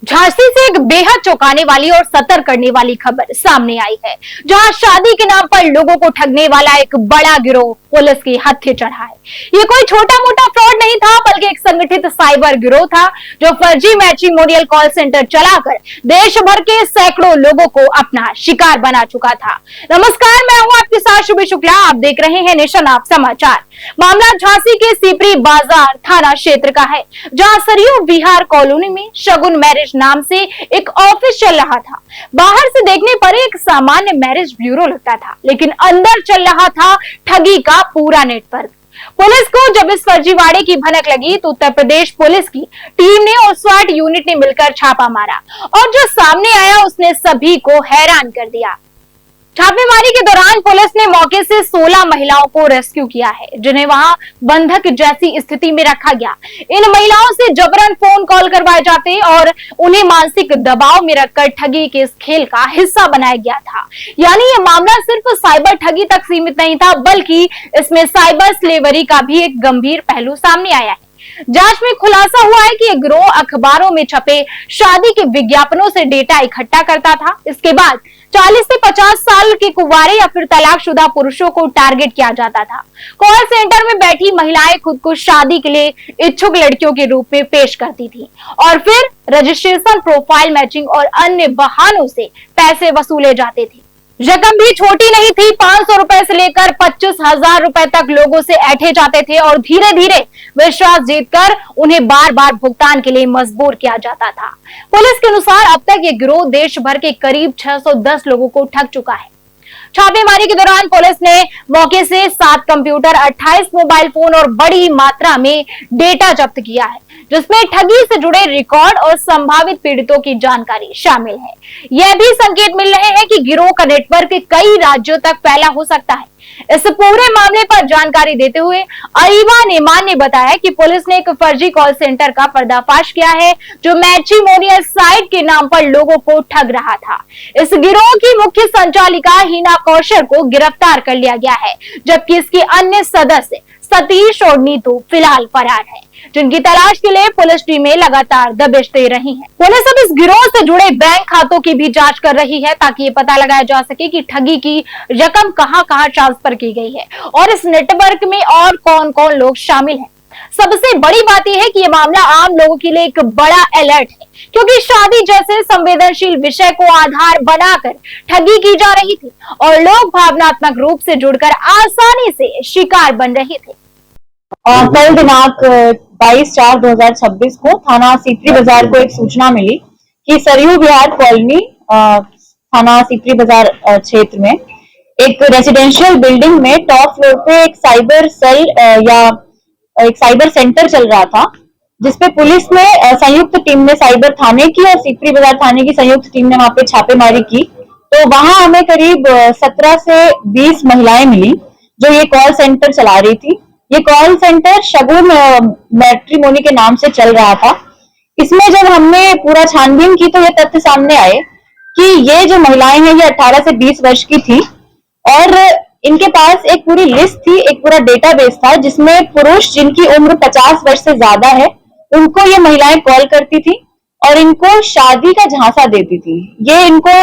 झांसी से एक बेहद चौंकाने वाली और सतर्क करने वाली खबर सामने आई है, जहां शादी के नाम पर लोगों को ठगने वाला एक बड़ा गिरोह पुलिस की हत्थे चढ़ा है। ये कोई छोटा मोटा फ्रॉड नहीं था, बल्कि एक संगठित साइबर गिरोह था जो फर्जी मैट्रिमोनियल कॉल सेंटर चलाकर देश भर के सैकड़ों लोगों को अपना शिकार बना चुका था। नमस्कार, मैं हूं आपके साथ शुभी शुक्ला। आप देख रहे हैं नेशन आप समाचार। मामला झांसी के सीपरी बाजार थाना क्षेत्र का है, जहां सरयू विहार कॉलोनी में शगुन मैरिज नाम से एक ऑफिस चल रहा था। बाहर से देखने पर एक सामान्य मैरिज ब्यूरो लगता था, लेकिन अंदर चल रहा था ठगी का पूरा नेटवर्क। पुलिस को जब इस फर्जीवाड़े की भनक लगी तो उत्तर प्रदेश पुलिस की टीम ने और स्वाट यूनिट ने मिलकर छापा मारा, और जो सामने आया उसने सभी को हैरान कर दिया। छापेमारी के दौरान पुलिस ने मौके से 16 महिलाओं को रेस्क्यू किया है, जिन्हें वहां बंधक जैसी स्थिति में रखा गया। इन महिलाओं से जबरन फोन कॉल करवाए जाते और उन्हें मानसिक दबाव में रखकर ठगी के इस खेल का हिस्सा बनाया गया था। यानी ये मामला सिर्फ साइबर ठगी तक सीमित नहीं था, बल्कि इसमें साइबर स्लेवरी का भी एक गंभीर पहलू सामने आया है। जांच में खुलासा हुआ है कि यह गिरोह अखबारों में छपे शादी के विज्ञापनों से डेटा इकट्ठा करता था। इसके बाद 40 से 50 साल के कुंवारे या फिर तलाकशुदा पुरुषों को टारगेट किया जाता था। कॉल सेंटर में बैठी महिलाएं खुद को शादी के लिए इच्छुक लड़कियों के रूप में पेश करती थी और फिर रजिस्ट्रेशन, प्रोफाइल मैचिंग और अन्य बहानों से पैसे वसूले जाते थे। रकम भी छोटी नहीं थी, 500 रुपए से लेकर 25,000 रुपए तक लोगों से ऐंठे जाते थे और धीरे धीरे विश्वास जीतकर उन्हें बार बार भुगतान के लिए मजबूर किया जाता था। पुलिस के अनुसार अब तक ये गिरोह देश भर के करीब 610 लोगों को ठग चुका है। छापेमारी के दौरान पुलिस ने मौके से 7 कंप्यूटर, 28 मोबाइल फोन और बड़ी मात्रा में डेटा जब्त किया है, जिसमें ठगी से जुड़े रिकॉर्ड और संभावित पीड़ितों की जानकारी शामिल है। यह भी संकेत मिल रहे हैं कि गिरोह का नेटवर्क कई राज्यों तक फैला हो सकता है। इस पूरे मामले पर जानकारी देते हुए अरीबा नेमान ने बताया कि पुलिस ने एक फर्जी कॉल सेंटर का पर्दाफाश किया है, जो मैट्रिमोनियल साइट के नाम पर लोगों को ठग रहा था। इस गिरोह की मुख्य संचालिका हिना कौशल को गिरफ्तार कर लिया गया है, जबकि इसके अन्य सदस्य सतीश और नीतू फिलहाल फरार है, जिनकी तलाश के लिए पुलिस टीमें लगातार दबिश दे रही हैं। पुलिस अब इस गिरोह से जुड़े बैंक खातों की भी जांच कर रही है, ताकि ये पता लगाया जा सके कि ठगी की रकम कहां-कहां ट्रांसफर की गई है और इस नेटवर्क में और कौन-कौन लोग शामिल हैं। सबसे बड़ी बात यह है कि ये मामला आम लोगों के लिए एक बड़ा अलर्ट है, क्योंकि शादी जैसे संवेदनशील विषय को आधार बनाकर ठगी की जा रही थी और लोग भावनात्मक रूप से जुड़कर आसानी से शिकार बन रहे थे। कल दिनांक 22/4/2026 को थाना सीपरी बाजार को एक सूचना मिली कि सरयू विहार कॉलोनी थाना सीपरी बाजार क्षेत्र में एक रेजिडेंशियल बिल्डिंग में टॉप फ्लोर पे एक साइबर सेल या एक साइबर सेंटर चल रहा था, जिसपे पुलिस ने संयुक्त टीम ने साइबर थाने की और सीपरी बाजार थाने की संयुक्त टीम ने वहां पे छापेमारी की। तो वहां हमें करीब 17 से 20 महिलाएं मिली जो ये कॉल सेंटर चला रही थी। ये कॉल सेंटर शगुन मैट्रिमोनी के नाम से चल रहा था। इसमें जब हमने पूरा छानबीन की तो ये तथ्य सामने आए कि ये जो महिलाएं हैं ये 18 से 20 वर्ष की थी और इनके पास एक पूरी लिस्ट थी, एक पूरा डेटाबेस था, जिसमें पुरुष जिनकी उम्र 50 वर्ष से ज्यादा है उनको ये महिलाएं कॉल करती थी और इनको शादी का झांसा देती थी। ये इनको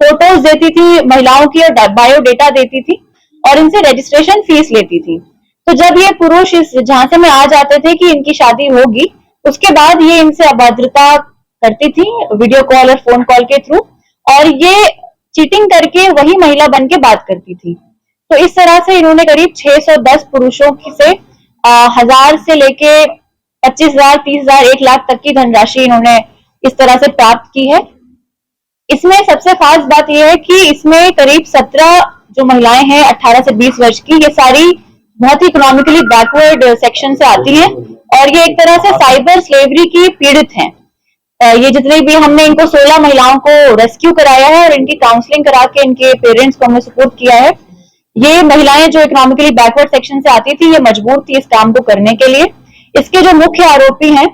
फोटोज देती थी महिलाओं की और बायोडेटा देती थी और इनसे रजिस्ट्रेशन फीस लेती थी। तो जब ये पुरुष इस झांसे में आ जाते थे कि इनकी शादी होगी, उसके बाद ये इनसे अभद्रता करती थी वीडियो कॉल और फोन कॉल के थ्रू, और ये चीटिंग करके वही महिला बन के बात करती थी। तो इस तरह से इन्होंने करीब 610 पुरुषों से 1000 से लेके 25,000, 30,000, 1 लाख तक की धनराशि इन्होंने इस तरह से प्राप्त की है। इसमें सबसे खास बात यह है कि इसमें करीब 17 जो महिलाएं हैं 18 से 20 वर्ष की, ये सारी बहुत ही इकोनॉमिकली बैकवर्ड सेक्शन से आती हैं और ये एक तरह से साइबर स्लेवरी की पीड़ित हैं। ये जितने भी हमने इनको 16 महिलाओं को रेस्क्यू कराया है और इनकी काउंसलिंग करा के इनके पेरेंट्स को हमने सपोर्ट किया है। ये महिलाएं जो इकोनॉमिकली बैकवर्ड सेक्शन से आती थी, ये मजबूर थी इस काम को करने के लिए। इसके जो मुख्य आरोपी हैं,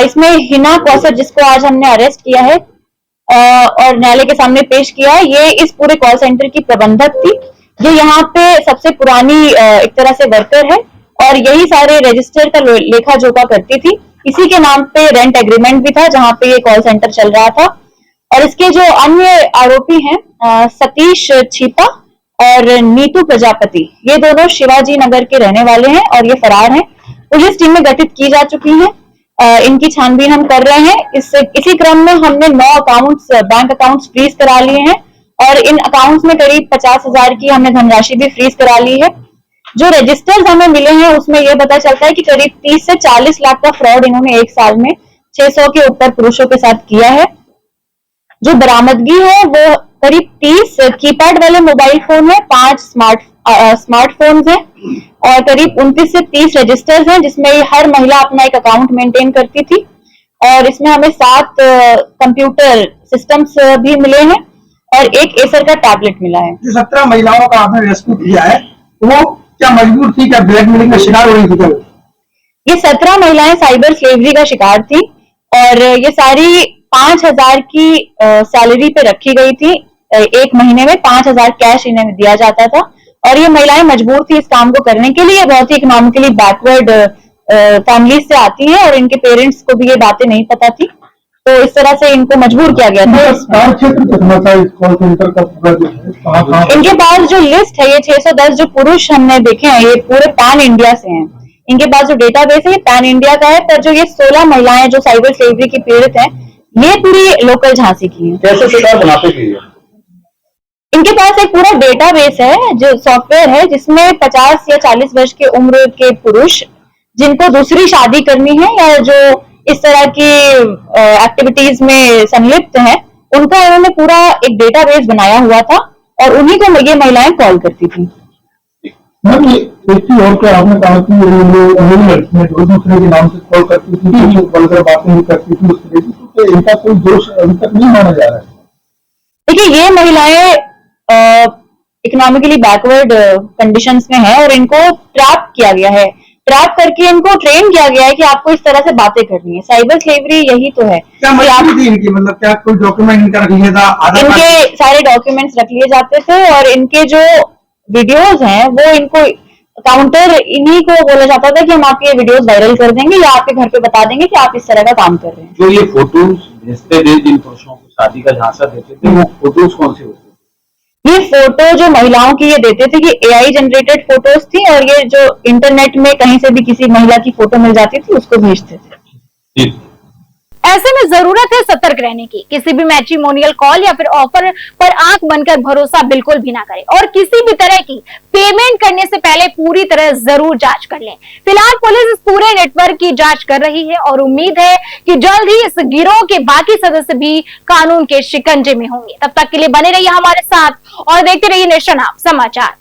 इसमें हिना कौसर, जिसको आज हमने अरेस्ट किया है और न्यायालय के सामने पेश किया है, ये इस पूरे कॉल सेंटर की प्रबंधक थी। ये यहाँ पे सबसे पुरानी एक तरह से वर्कर है और यही सारे रजिस्टर का लेखा जोखा करती थी। इसी के नाम पे रेंट एग्रीमेंट भी था जहां पे ये कॉल सेंटर चल रहा था। और इसके जो अन्य आरोपी हैं सतीश छिपा और नीतू प्रजापति, ये दोनों शिवाजी नगर के रहने वाले हैं और ये फरार हैं। पुलिस टीमें गठित की जा चुकी हैं, इनकी छानबीन हम कर रहे हैं। इसी क्रम में हमने 9 अकाउंट्स, बैंक अकाउंट्स फ्रीज करा लिए हैं और इन अकाउंट्स में करीब 50,000 की हमने धनराशि भी फ्रीज करा ली है। जो रजिस्टर्स हमें मिले हैं उसमें यह पता चलता है कि करीब 30 से 40 लाख का फ्रॉड इन्होंने एक साल में 600 के ऊपर पुरुषों के साथ किया है। जो बरामदगी है वो करीब 30 कीपैड वाले मोबाइल फोन है, 5 स्मार्टफोन्स हैं और करीब 29 से 30 रजिस्टर्स हैं जिसमें हर महिला अपना एक अकाउंट मेंटेन करती थी। और इसमें हमें 7 कंप्यूटर सिस्टम्स भी मिले हैं और एक एसर का टैबलेट मिला है। जो 17 महिलाओं का आपने रेस्क्यू किया है वो क्या मजबूर थी, क्या ब्लैकमेलिंग का शिकार हो रही थी? क्या ये 17 महिलाएं साइबर स्लेवरी का शिकार थी और ये सारी 5,000 की सैलरी पे रखी गई थी। एक महीने में 5,000 कैश इन्हें दिया जाता था और ये महिलाएं मजबूर थी इस काम को करने के लिए। बहुत ही इकोनॉमिकली बैकवर्ड फैमिली से आती हैं और इनके पेरेंट्स को भी ये बातें नहीं पता थी, तो इस तरह से इनको मजबूर किया गया था। इनके पास जो लिस्ट है, ये 610 जो पुरुष हमने देखे हैं ये पूरे पैन इंडिया से हैं। इनके पास जो डेटाबेस है ये पैन इंडिया का है, पर जो ये 16 महिलाएं जो साइबर स्लेवरी की पीड़ित हैं ये पूरी लोकल झांसी की हैं। कैसे शिकार बनाते थे? इनके पास एक पूरा डेटाबेस है जो सॉफ्टवेयर है जिसमें 50 या 40 वर्ष के उम्र के पुरुष जिनको दूसरी शादी करनी है या जो इस तरह की एक्टिविटीज में संलिप्त हैं, उनका इन्होंने पूरा एक डेटाबेस बनाया हुआ था और उन्हीं को ये महिलाएं कॉल करती थी। मैम ये और क्या आपने कहा कि लड़कियां जो दूसरे के नाम से कॉल करती थी, वल्गर बातें भी करती थी, उस तरह की, तो इनका कोई दोष अभी तक नहीं माना जा रहा है? देखिए ये महिलाएं इकोनॉमिकली बैकवर्ड कंडीशंस में है और इनको ट्रैप किया गया है। ट्रैप करके इनको ट्रेन किया गया है कि आपको इस तरह से बातें करनी है। साइबर स्लेवरी यही तो है। क्या मजबूरी थी इनकी? मतलब क्या कोई डॉक्यूमेंट इनका रख लिया था? इनके सारे डॉक्यूमेंट्स रख लिए जाते थे और इनके जो वीडियोस हैं वो इनको काउंटर इन्हीं को बोला जाता था कि हम आपके वीडियोस वायरल कर देंगे या आपके घर पे बता देंगे कि आप इस तरह का काम कर रहे हैं। जो ये फोटोज भेजते थे जिन पुरुषों को शादी का झांसा देते थे, वो फोटोज कौन से होते थे? ये फोटो जो महिलाओं की ये देते थे कि एआई जनरेटेड फोटोज थी और ये जो इंटरनेट में कहीं से भी किसी महिला की फोटो मिल जाती थी उसको भेजते थे। ऐसे में जरूरत है सतर्क रहने की। किसी भी मैट्रिमोनियल कॉल या फिर ऑफर पर आंख बनकर भरोसा बिल्कुल भी ना करें और किसी भी तरह की पेमेंट करने से पहले पूरी तरह जरूर जांच कर लें। फिलहाल पुलिस इस पूरे नेटवर्क की जांच कर रही है और उम्मीद है कि जल्द ही इस गिरोह के बाकी सदस्य भी कानून के शिकंजे में होंगे। तब तक के लिए बने रहिए हमारे साथ और देखते रहिए नेशन आप समाचार।